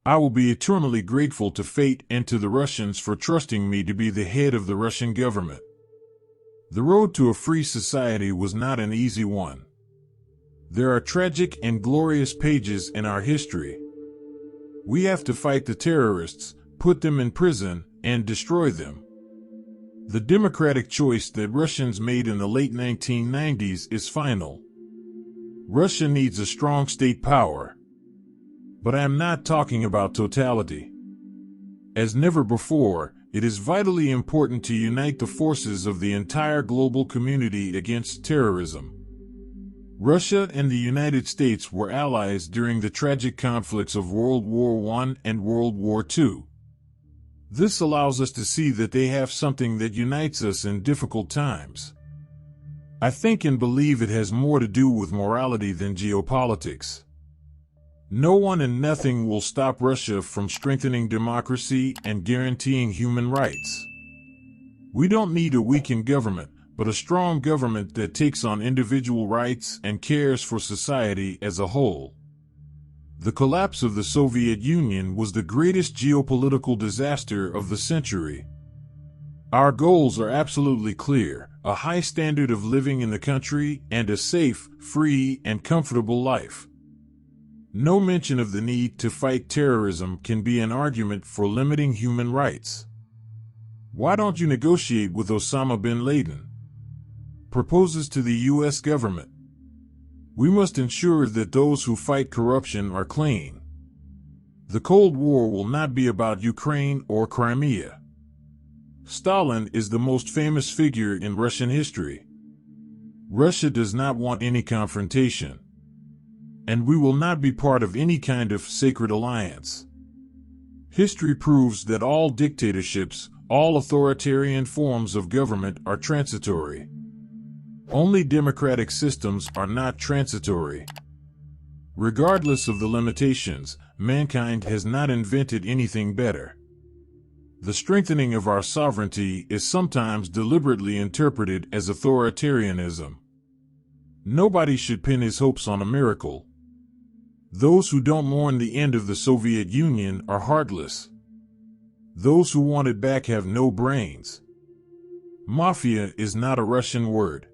I will be eternally grateful to fate and to the Russians for trusting me to be the head of the Russian government. The road to a free society was not an easy one. There are tragic and glorious pages in our history. We have to fight the terrorists, put them in prison, and destroy them. The democratic choice that Russians made in the late 1990s is final. Russia needs a strong state power. But I am not talking about totality. As never before, it is vitally important to unite the forces of the entire global community against terrorism. Russia and the United States were allies during the tragic conflicts of World War I and World War II. This allows us to see that they have something that unites us in difficult times. I think and believe it has more to do with morality than geopolitics. No one and nothing will stop Russia from strengthening democracy and guaranteeing human rights. We don't need a weakened government, but a strong government that takes on individual rights and cares for society as a whole. The collapse of the Soviet Union was the greatest geopolitical disaster of the century. Our goals are absolutely clear: a high standard of living in the country and a safe, free, and comfortable life. No mention of the need to fight terrorism can be an argument for limiting human rights. Why don't you negotiate with Osama bin Laden? Proposes to the U.S. government. We must ensure that those who fight corruption are clean. The Cold War will not be about Ukraine or Crimea. Stalin is the most famous figure in Russian history. Russia does not want any confrontation. And we will not be part of any kind of sacred alliance. History proves that all dictatorships, all authoritarian forms of government are transitory. Only democratic systems are not transitory. Regardless of the limitations, mankind has not invented anything better. The strengthening of our sovereignty is sometimes deliberately interpreted as authoritarianism. Nobody should pin his hopes on a miracle. Those who don't mourn the end of the Soviet Union are heartless. Those who want it back have no brains. Mafia is not a Russian word.